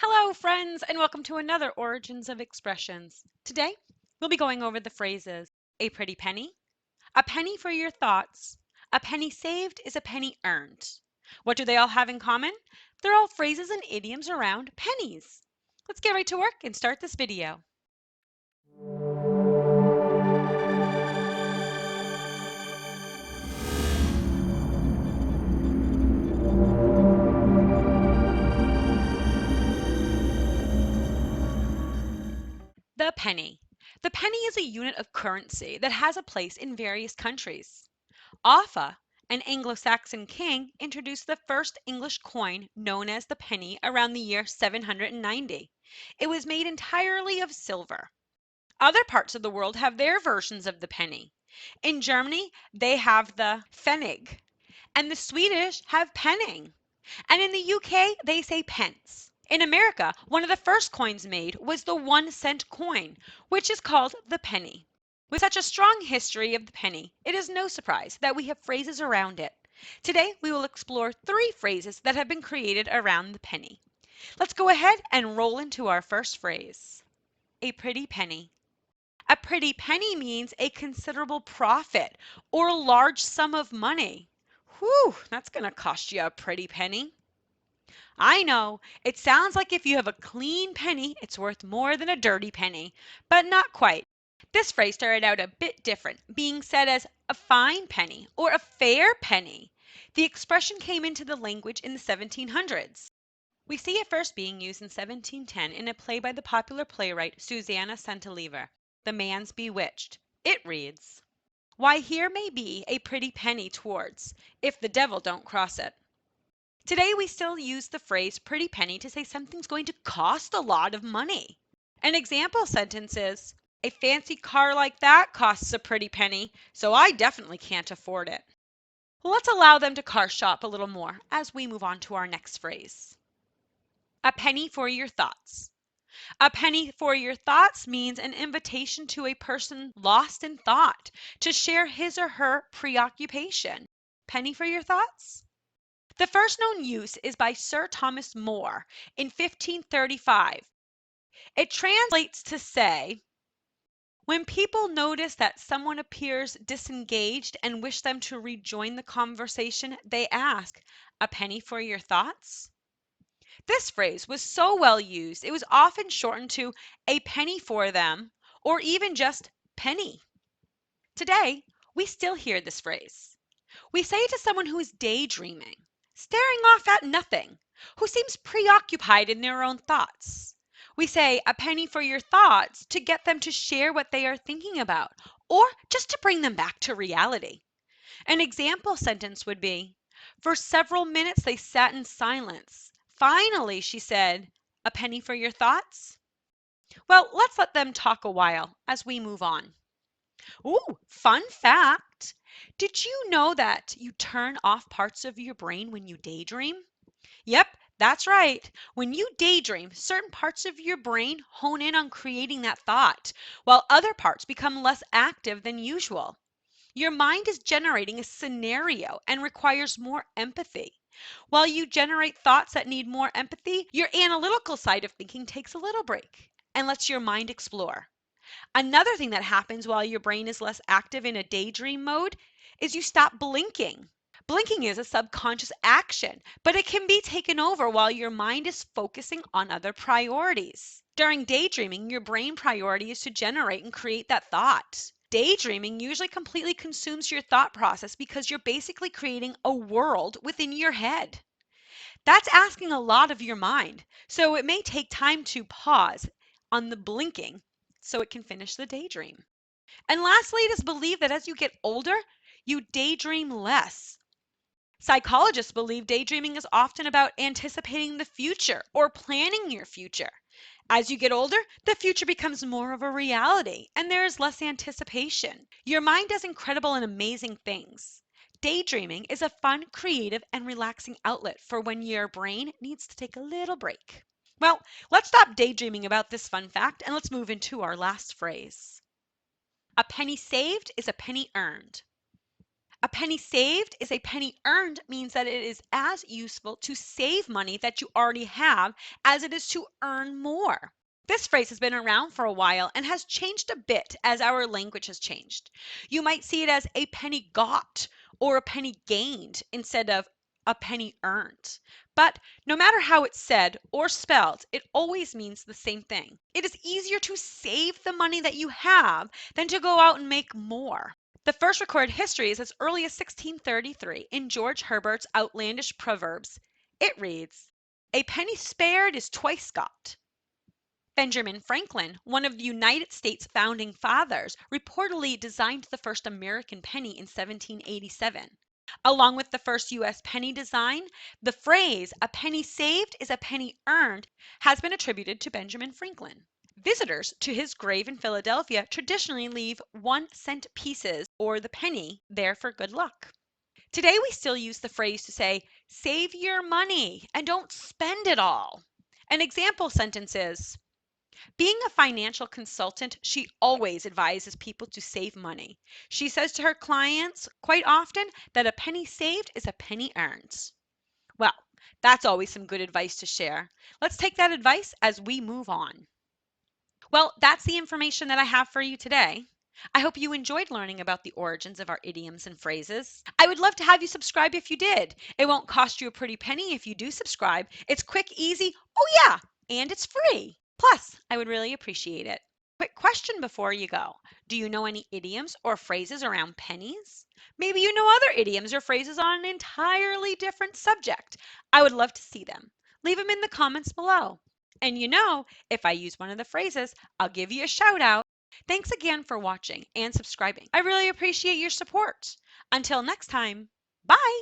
Hello, friends, and welcome to another Origins of Expressions. Today, we'll be going over the phrases a pretty penny, a penny for your thoughts, a penny saved is a penny earned. What do they all have in common? They're all phrases and idioms around pennies. Let's get right to work and start this video. The penny. The penny is a unit of currency that has a place in various countries. Offa, an Anglo-Saxon king, introduced the first English coin known as the penny around the year 790. It was made entirely of silver. Other parts of the world have their versions of the penny. In Germany, they have the Pfennig, and the Swedish have penning. And in the UK, they say pence. In America, one of the first coins made was the 1-cent coin, which is called the penny. With such a strong history of the penny, it is no surprise that we have phrases around it. Today, we will explore 3 phrases that have been created around the penny. Let's go ahead and roll into our first phrase. A pretty penny. A pretty penny means a considerable profit or a large sum of money. Whew, that's going to cost you a pretty penny. I know, it sounds like if you have a clean penny, it's worth more than a dirty penny, but not quite. This phrase started out a bit different, being said as a fine penny or a fair penny. The expression came into the language in the 1700s. We see it first being used in 1710 in a play by the popular playwright Susanna Centlivre, The Man's Bewitched. It reads, "Why here may be a pretty penny towards, if the devil don't cross it." Today we still use the phrase pretty penny to say something's going to cost a lot of money. An example sentence is, a fancy car like that costs a pretty penny, so I definitely can't afford it. Let's allow them to car shop a little more as we move on to our next phrase. A penny for your thoughts. A penny for your thoughts means an invitation to a person lost in thought to share his or her preoccupation. Penny for your thoughts? The first known use is by Sir Thomas More in 1535. It translates to say, when people notice that someone appears disengaged and wish them to rejoin the conversation, they ask, "A penny for your thoughts?" This phrase was so well used, it was often shortened to "a penny for them" or even just "penny." Today, we still hear this phrase. We say it to someone who is daydreaming, staring off at nothing, who seems preoccupied in their own thoughts. We say "a penny for your thoughts" to get them to share what they are thinking about, or just to bring them back to reality. An example sentence would be, for several minutes they sat in silence. Finally, she said, "A penny for your thoughts?" Well, let's let them talk a while as we move on. Ooh, fun fact. Did you know that you turn off parts of your brain when you daydream? Yep, that's right. When you daydream, certain parts of your brain hone in on creating that thought, while other parts become less active than usual. Your mind is generating a scenario and requires more empathy. While you generate thoughts that need more empathy, your analytical side of thinking takes a little break and lets your mind explore. Another thing that happens while your brain is less active in a daydream mode is you stop blinking. Blinking is a subconscious action, but it can be taken over while your mind is focusing on other priorities. During daydreaming, your brain priority is to generate and create that thought. Daydreaming usually completely consumes your thought process because you're basically creating a world within your head. That's asking a lot of your mind, so it may take time to pause on the blinking so it can finish the daydream. And lastly, it is believed that as you get older, you daydream less. Psychologists believe daydreaming is often about anticipating the future or planning your future. As you get older, the future becomes more of a reality and there is less anticipation. Your mind does incredible and amazing things. Daydreaming is a fun, creative, and relaxing outlet for when your brain needs to take a little break. Well, let's stop daydreaming about this fun fact and let's move into our last phrase. A penny saved is a penny earned. A penny saved is a penny earned means that it is as useful to save money that you already have as it is to earn more. This phrase has been around for a while and has changed a bit as our language has changed. You might see it as a penny got or a penny gained instead of a penny earned. But no matter how it's said or spelled, it always means the same thing. It is easier to save the money that you have than to go out and make more. The first recorded history is as early as 1633 in George Herbert's outlandish Proverbs. It reads, "A penny spared is twice got." Benjamin Franklin, one of the United States founding fathers, reportedly designed the first American penny in 1787. Along with the first U.S. penny design, the phrase, "a penny saved is a penny earned," has been attributed to Benjamin Franklin. Visitors to his grave in Philadelphia traditionally leave 1-cent pieces or the penny there for good luck. Today we still use the phrase to say, "save your money and don't spend it all." An example sentence is, "Being a financial consultant, she always advises people to save money. She says to her clients quite often that a penny saved is a penny earned." Well, that's always some good advice to share. Let's take that advice as we move on. Well, that's the information that I have for you today. I hope you enjoyed learning about the origins of our idioms and phrases. I would love to have you subscribe if you did. It won't cost you a pretty penny if you do subscribe. It's quick, easy, oh yeah, and it's free. Plus, I would really appreciate it. Quick question before you go. Do you know any idioms or phrases around pennies? Maybe you know other idioms or phrases on an entirely different subject. I would love to see them. Leave them in the comments below. And if I use one of the phrases, I'll give you a shout out. Thanks again for watching and subscribing. I really appreciate your support. Until next time, bye.